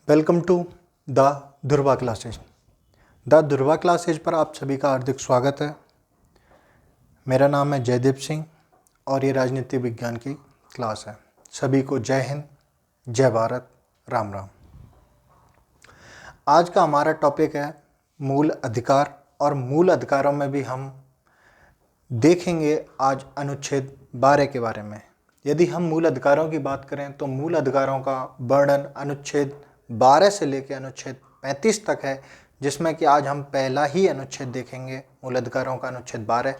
Welcome to the Dhruva classes. The Dhruva classes पर आप सभी का हार्दिक स्वागत है। मेरा नाम है जयदीप सिंह और ये राजनीति विज्ञान की क्लास है। सभी को जय हिंद, जय भारत, राम राम। आज का हमारा टॉपिक है मूल अधिकार, और मूल अधिकारों में भी हम देखेंगे आज अनुच्छेद 12 के बारे में। यदि हम मूल अधिकारों की बात करें तो मूल अधिकारों का वर्णन अनुच्छेद 12 से लेकर अनुच्छेद 35 तक है, जिसमें कि आज हम पहला ही अनुच्छेद देखेंगे, मूल अधिकारों का अनुच्छेद 12।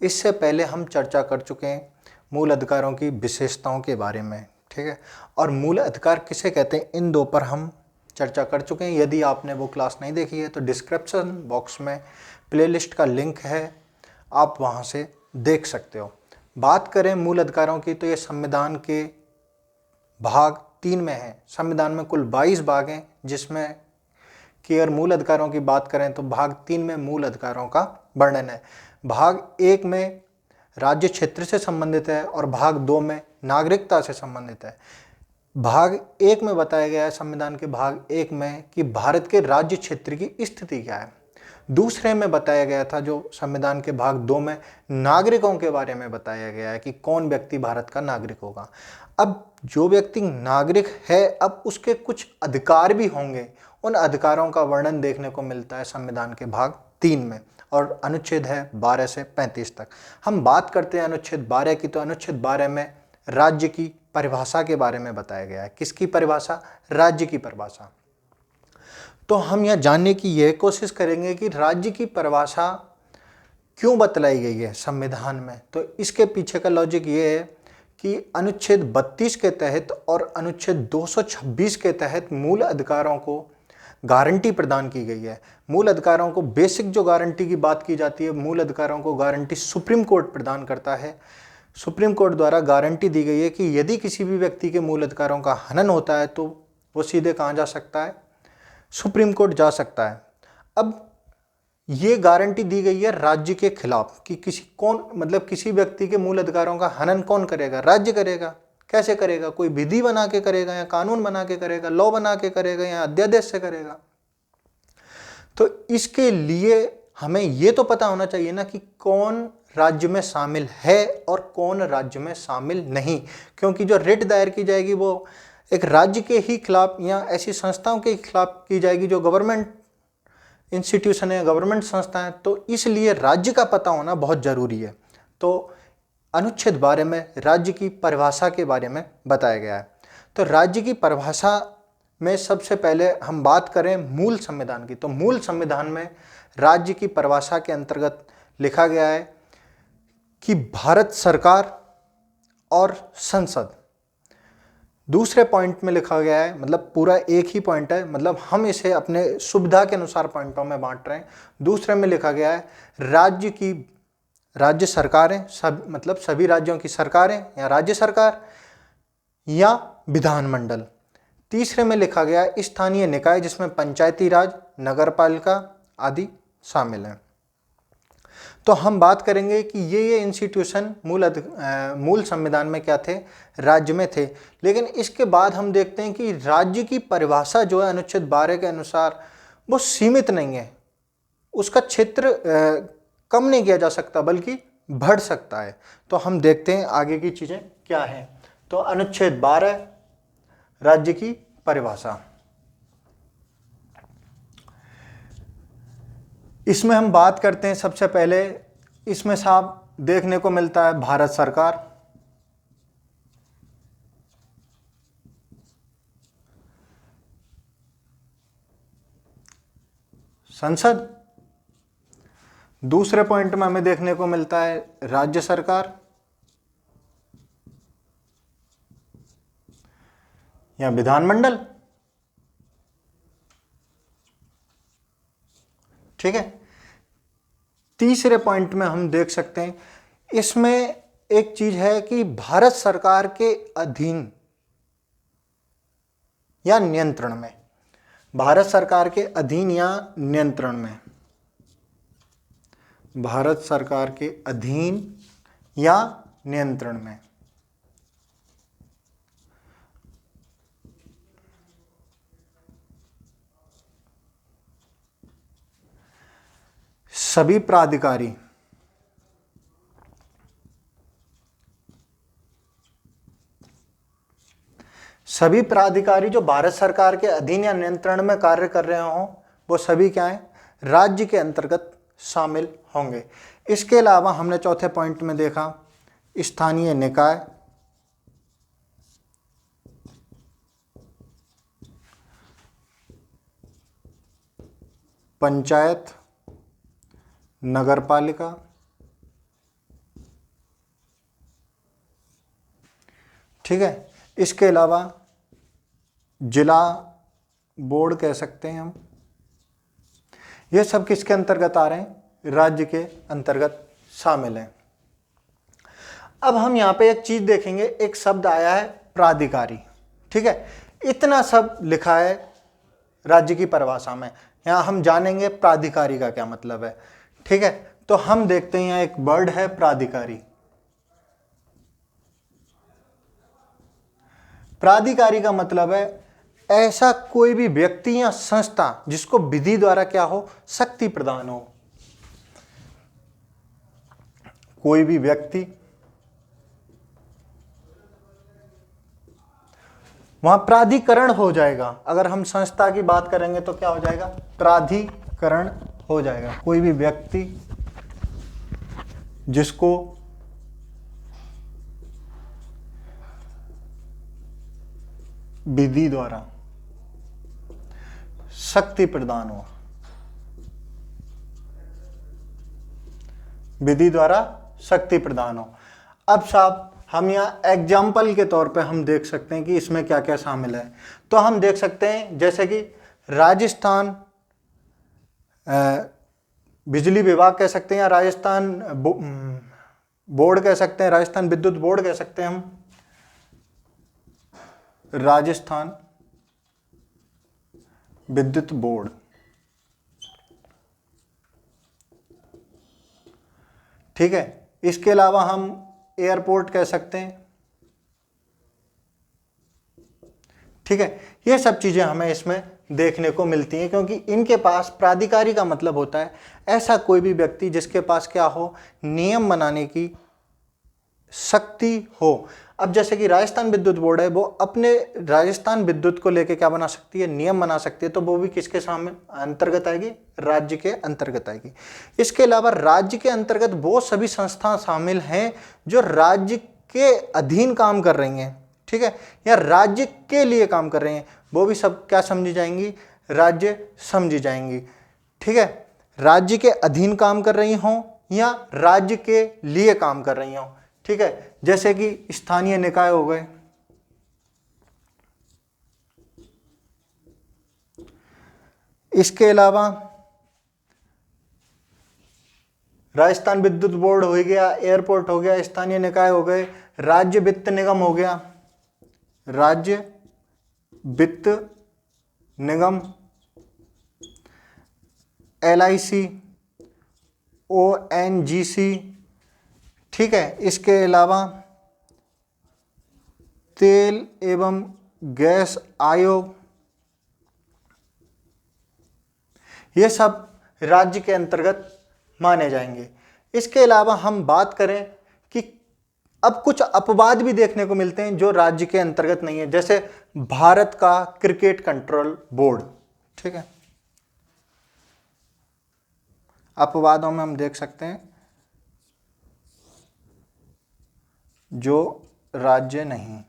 इससे पहले हम चर्चा कर चुके हैं मूल अधिकारों की विशेषताओं के बारे में, ठीक है। और मूल अधिकार किसे कहते हैं, इन दो पर हम चर्चा कर चुके हैं। यदि आपने वो क्लास नहीं देखी है तो डिस्क्रिप्शन बॉक्स में प्लेलिस्ट का लिंक है, आप वहाँ से देख सकते हो। बात करें मूल अधिकारों की तो ये संविधान के भाग 3 में है। संविधान में कुल 22 भाग हैं, जिसमें कि अगर मूल अधिकारों की बात करें तो भाग 3 में मूल अधिकारों का वर्णन है। भाग 1 में राज्य क्षेत्र से संबंधित है और भाग 2 में नागरिकता से संबंधित है। भाग 1 में बताया गया है, संविधान के भाग 1 में, कि भारत के राज्य क्षेत्र की स्थिति क्या है। दूसरे में बताया गया था, जो संविधान के भाग 2 में नागरिकों के बारे में बताया गया है कि कौन व्यक्ति भारत का नागरिक होगा। अब जो व्यक्ति नागरिक है, अब उसके कुछ अधिकार भी होंगे। उन अधिकारों का वर्णन देखने को मिलता है संविधान के भाग 3 में, और अनुच्छेद है 12 से 35 तक। हम बात करते हैं अनुच्छेद 12 की, तो अनुच्छेद 12 में राज्य की परिभाषा के बारे में बताया गया है। किसकी परिभाषा? राज्य की परिभाषा। तो हम यह जानने की यह कोशिश करेंगे कि राज्य की परिभाषा क्यों बतलाई गई है संविधान में। तो इसके पीछे का लॉजिक ये है कि अनुच्छेद 32 के तहत और अनुच्छेद 226 के तहत मूल अधिकारों को गारंटी प्रदान की गई है। मूल अधिकारों को बेसिक जो गारंटी की बात की जाती है, मूल अधिकारों को गारंटी सुप्रीम कोर्ट प्रदान करता है। सुप्रीम कोर्ट द्वारा गारंटी दी गई है कि यदि किसी भी व्यक्ति के मूल अधिकारों का हनन होता है तो वो सीधे कहाँ जा सकता है? सुप्रीम कोर्ट जा सकता है। अब ये गारंटी दी गई है राज्य के खिलाफ कि किसी व्यक्ति के मूल अधिकारों का हनन कौन करेगा? राज्य करेगा। कैसे करेगा? कोई विधि बना के करेगा, या कानून बना के करेगा, लॉ बना के करेगा, या अध्यादेश से करेगा। तो इसके लिए हमें ये तो पता होना चाहिए ना कि कौन राज्य में शामिल है और कौन राज्य में शामिल नहीं। क्योंकि जो रिट दायर की जाएगी वो एक राज्य के ही खिलाफ या ऐसी संस्थाओं के खिलाफ की जाएगी जो गवर्नमेंट इंस्टीट्यूशन है, गवर्नमेंट संस्था है। तो इसलिए राज्य का पता होना बहुत जरूरी है। तो अनुच्छेद 12 में राज्य की परिभाषा के बारे में बताया गया है। तो राज्य की परिभाषा में सबसे पहले हम बात करें मूल संविधान की, तो मूल संविधान में राज्य की परिभाषा के अंतर्गत लिखा गया है कि भारत सरकार और संसद। दूसरे पॉइंट में लिखा गया है, मतलब पूरा एक ही पॉइंट है, मतलब हम इसे अपने सुविधा के अनुसार पॉइंटों में बांट रहे हैं। दूसरे में लिखा गया है राज्य सरकारें, सभी राज्यों की सरकारें या राज्य सरकार या विधानमंडल। तीसरे में लिखा गया है स्थानीय निकाय, जिसमें पंचायती राज, नगरपालिका आदि शामिल हैं। तो हम बात करेंगे कि ये इंस्टीट्यूशन मूल संविधान में क्या थे? राज्य में थे। लेकिन इसके बाद हम देखते हैं कि राज्य की परिभाषा जो है अनुच्छेद 12 के अनुसार वो सीमित नहीं है। उसका क्षेत्र कम नहीं किया जा सकता, बल्कि बढ़ सकता है। तो हम देखते हैं आगे की चीजें क्या हैं। तो अनुच्छेद 12 राज्य की परिभाषा, इसमें हम बात करते हैं सबसे पहले, इसमें साफ देखने को मिलता है भारत सरकार, संसद। दूसरे पॉइंट में हमें देखने को मिलता है राज्य सरकार या विधानमंडल, ठीक है। तीसरे पॉइंट में हम देख सकते हैं, इसमें एक चीज है कि भारत सरकार के अधीन या नियंत्रण में, भारत सरकार के अधीन या नियंत्रण में, भारत सरकार के अधीन या नियंत्रण में। सभी प्राधिकारी जो भारत सरकार के अधीन या नियंत्रण में कार्य कर रहे हों वो सभी क्या हैं, राज्य के अंतर्गत शामिल होंगे। इसके अलावा हमने चौथे पॉइंट में देखा स्थानीय निकाय, पंचायत, नगरपालिका, ठीक है। इसके अलावा जिला बोर्ड कह सकते हैं हम। ये सब किसके अंतर्गत आ रहे हैं, राज्य के अंतर्गत शामिल हैं। अब हम यहाँ पे एक चीज देखेंगे, एक शब्द आया है प्राधिकारी, ठीक है। इतना सब लिखा है राज्य की परिभाषा में, यहाँ हम जानेंगे प्राधिकारी का क्या मतलब है, ठीक है। तो हम देखते हैं यहाँ एक वर्ड है प्राधिकारी। प्राधिकारी का मतलब है ऐसा कोई भी व्यक्ति या संस्था जिसको विधि द्वारा क्या हो, शक्ति प्रदान हो। कोई भी व्यक्ति, वहां प्राधिकरण हो जाएगा। अगर हम संस्था की बात करेंगे तो क्या हो जाएगा, प्राधिकरण हो जाएगा। कोई भी व्यक्ति जिसको विधि द्वारा शक्ति प्रदान हो, विधि द्वारा शक्ति प्रदान हो। अब साहब हम यहाँ एग्जाम्पल के तौर पे हम देख सकते हैं कि इसमें क्या क्या शामिल है। तो हम देख सकते हैं जैसे कि राजस्थान बिजली विभाग कह सकते हैं, या राजस्थान बोर्ड कह सकते हैं, राजस्थान विद्युत बोर्ड कह सकते हैं हम, राजस्थान विद्युत बोर्ड, ठीक है। इसके अलावा हम एयरपोर्ट कह सकते हैं, ठीक है। ये सब चीजें हमें इसमें देखने को मिलती हैं, क्योंकि इनके पास प्राधिकारी का मतलब होता है ऐसा कोई भी व्यक्ति जिसके पास क्या हो, नियम बनाने की शक्ति हो। अब जैसे कि राजस्थान विद्युत बोर्ड है, वो अपने राजस्थान विद्युत को लेके क्या बना सकती है, नियम बना सकती है। तो वो भी किसके सामने अंतर्गत आएगी, राज्य के अंतर्गत आएगी। इसके अलावा राज्य के अंतर्गत वो सभी संस्थाएं शामिल हैं जो राज्य के अधीन काम कर रही हैं, ठीक है, या राज्य के लिए काम कर रहे हैं, वो भी सब क्या समझी जाएंगी, राज्य समझी जाएंगी, ठीक है। राज्य के अधीन काम कर रही हों या राज्य के लिए काम कर रही हों, ठीक है। जैसे कि स्थानीय निकाय हो गए, इसके अलावा राजस्थान विद्युत बोर्ड हो गया, एयरपोर्ट हो गया, स्थानीय निकाय हो गए, राज्य वित्त निगम हो गया, राज्य वित्त निगम, LIC, ONGC, ठीक है। इसके अलावा तेल एवं गैस आयोग, ये सब राज्य के अंतर्गत माने जाएंगे। इसके अलावा हम बात करें कि अब कुछ अपवाद भी देखने को मिलते हैं जो राज्य के अंतर्गत नहीं है, जैसे भारत का क्रिकेट कंट्रोल बोर्ड, ठीक है। अपवादों में हम देख सकते हैं जो राज्य नहीं,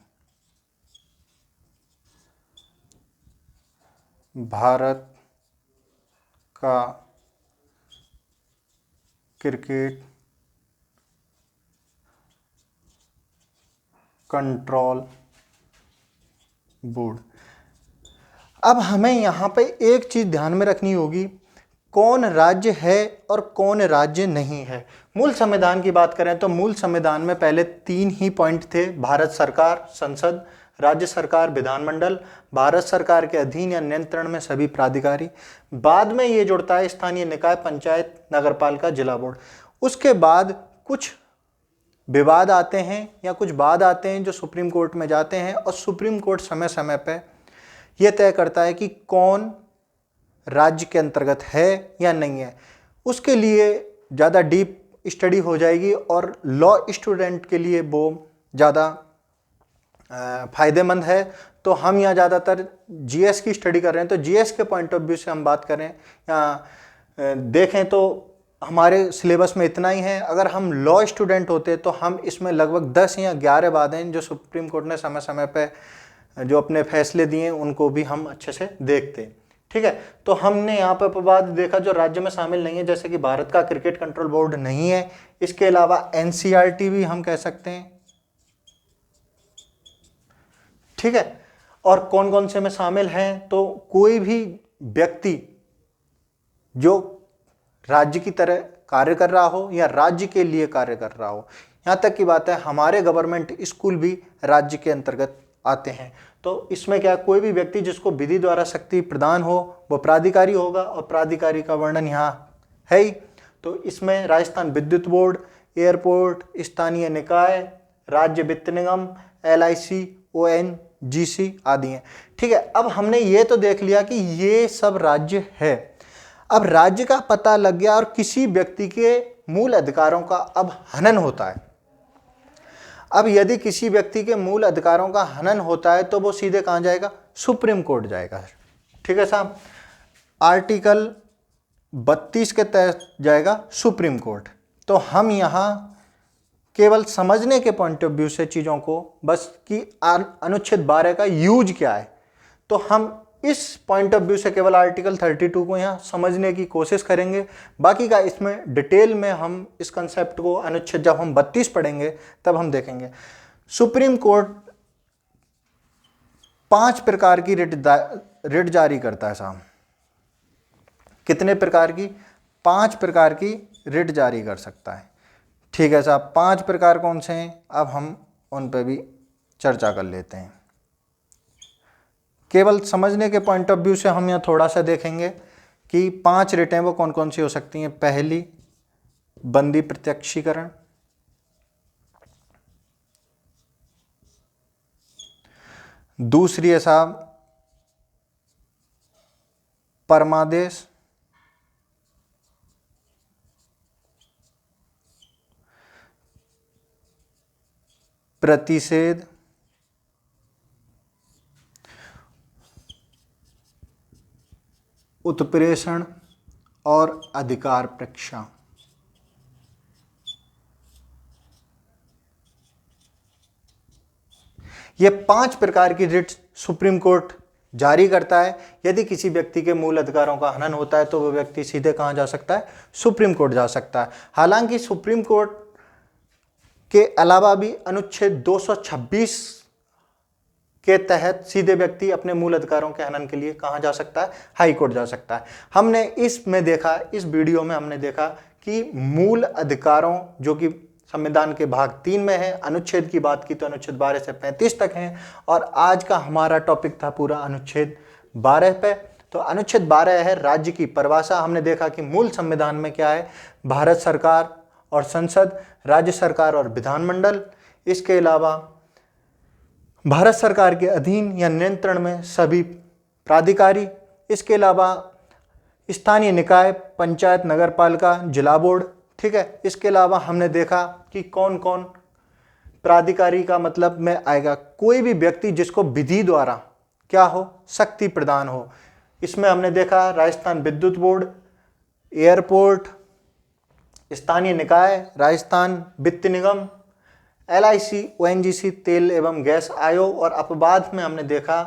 भारत का क्रिकेट कंट्रोल बोर्ड। अब हमें यहाँ पे एक चीज ध्यान में रखनी होगी, कौन राज्य है और कौन राज्य नहीं है। मूल संविधान की बात करें तो मूल संविधान में पहले 3 ही पॉइंट थे, भारत सरकार संसद, राज्य सरकार विधानमंडल, भारत सरकार के अधीन या नियंत्रण में सभी प्राधिकारी। बाद में ये जुड़ता है स्थानीय निकाय, पंचायत, नगरपालिका, जिला बोर्ड। उसके बाद कुछ विवाद आते हैं या कुछ वाद आते हैं जो सुप्रीम कोर्ट में जाते हैं, और सुप्रीम कोर्ट समय समय पर यह तय करता है कि कौन राज्य के अंतर्गत है या नहीं है। उसके लिए ज़्यादा डीप स्टडी हो जाएगी और लॉ स्टूडेंट के लिए वो ज़्यादा फायदेमंद है। तो हम यहाँ ज़्यादातर जीएस की स्टडी कर रहे हैं, तो जीएस के पॉइंट ऑफ व्यू से हम बात करें या देखें तो हमारे सिलेबस में इतना ही है। अगर हम लॉ स्टूडेंट होते तो हम इसमें लगभग 10 या 11 बातें जो सुप्रीम कोर्ट ने समय समय पे जो अपने फैसले दिए उनको भी हम अच्छे से देखते। ठीक है, तो हमने यहाँ पर अपवाद देखा जो राज्य में शामिल नहीं है, जैसे कि भारत का क्रिकेट कंट्रोल बोर्ड नहीं है। इसके अलावा एनसीईआरटी भी हम कह सकते हैं। ठीक है, और कौन कौन से में शामिल हैं, तो कोई भी व्यक्ति जो राज्य की तरह कार्य कर रहा हो या राज्य के लिए कार्य कर रहा हो, यहाँ तक की बात है हमारे गवर्नमेंट स्कूल भी राज्य के अंतर्गत आते हैं। तो इसमें क्या, कोई भी व्यक्ति जिसको विधि द्वारा शक्ति प्रदान हो वो प्राधिकारी होगा, और प्राधिकारी का वर्णन यहाँ है ही। तो इसमें राजस्थान विद्युत बोर्ड, एयरपोर्ट, स्थानीय निकाय, राज्य वित्त निगम, LIC, ONGC आदि हैं। ठीक है, अब हमने ये तो देख लिया कि ये सब राज्य है। अब राज्य का पता लग गया और किसी व्यक्ति के मूल अधिकारों का अब हनन होता है। अब यदि किसी व्यक्ति के मूल अधिकारों का हनन होता है तो वो सीधे कहाँ जाएगा, सुप्रीम कोर्ट जाएगा। ठीक है साहब, आर्टिकल 32 के तहत जाएगा सुप्रीम कोर्ट। तो हम यहाँ केवल समझने के पॉइंट ऑफ व्यू से चीज़ों को बस कि अनुच्छेद 12 का यूज क्या है, तो हम इस पॉइंट ऑफ व्यू से केवल आर्टिकल 32 को यहाँ समझने की कोशिश करेंगे। बाकी का इसमें डिटेल में हम इस कंसेप्ट को अनुच्छेद जब हम 32 पढ़ेंगे तब हम देखेंगे। सुप्रीम कोर्ट 5 प्रकार की रिट जारी करता है साहब। कितने प्रकार की? 5 प्रकार की रिट जारी कर सकता है। ठीक है साहब, 5 प्रकार कौन से हैं, अब हम उन पर भी चर्चा कर लेते हैं। केवल समझने के पॉइंट ऑफ व्यू से हम यहाँ थोड़ा सा देखेंगे कि 5 रिटें वो कौन कौन सी हो सकती हैं। पहली, बंदी प्रत्यक्षीकरण। दूसरी है साहब परमादेश। प्रतिषेध। उत्प्रेषण और अधिकार परीक्षा। ये 5 प्रकार की रिट सुप्रीम कोर्ट जारी करता है। यदि किसी व्यक्ति के मूल अधिकारों का हनन होता है तो वह व्यक्ति सीधे कहां जा सकता है, सुप्रीम कोर्ट जा सकता है। हालांकि सुप्रीम कोर्ट के अलावा भी अनुच्छेद 226 के तहत सीधे व्यक्ति अपने मूल अधिकारों के हनन के लिए कहां जा सकता है, हाई कोर्ट जा सकता है। हमने इसमें देखा, इस वीडियो में हमने देखा कि मूल अधिकारों जो कि संविधान के भाग 3 में है, अनुच्छेद की बात की तो अनुच्छेद 12 से 35 तक हैं, और आज का हमारा टॉपिक था पूरा अनुच्छेद 12 पे। तो अनुच्छेद 12 है राज्य की परिभाषा। हमने देखा कि मूल संविधान में क्या है, भारत सरकार और संसद, राज्य सरकार और विधानमंडल, इसके अलावा भारत सरकार के अधीन या नियंत्रण में सभी प्राधिकारी, इसके अलावा स्थानीय निकाय, पंचायत, नगरपालिका, जिला बोर्ड। ठीक है, इसके अलावा हमने देखा कि कौन कौन प्राधिकारी का मतलब में आएगा, कोई भी व्यक्ति जिसको विधि द्वारा क्या हो, शक्ति प्रदान हो। इसमें हमने देखा राजस्थान विद्युत बोर्ड, एयरपोर्ट, स्थानीय निकाय, राजस्थान वित्त निगम, LIC, ONGC, तेल एवं गैस आयोग, और अपवाद में हमने देखा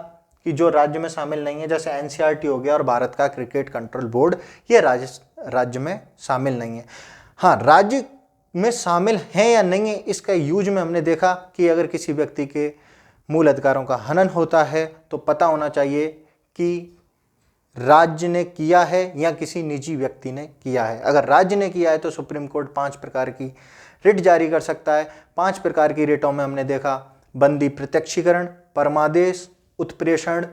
कि जो राज्य में शामिल नहीं है जैसे NCERT हो गया और भारत का क्रिकेट कंट्रोल बोर्ड, ये राज्य में शामिल नहीं है। हाँ, राज्य में शामिल हैं या नहीं है इसका यूज में हमने देखा कि अगर किसी व्यक्ति के मूल अधिकारों का हनन होता है तो पता होना चाहिए कि राज्य ने किया है या किसी निजी व्यक्ति ने किया है। अगर राज्य ने किया है तो सुप्रीम कोर्ट 5 प्रकार की रिट जारी कर सकता है। 5 प्रकार की रिटों में हमने देखा बंदी प्रत्यक्षीकरण, परमादेश, उत्प्रेषण,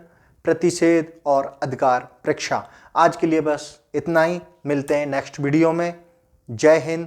प्रतिषेध और अधिकार परीक्षा। आज के लिए बस इतना ही, मिलते हैं नेक्स्ट वीडियो में। जय हिंद,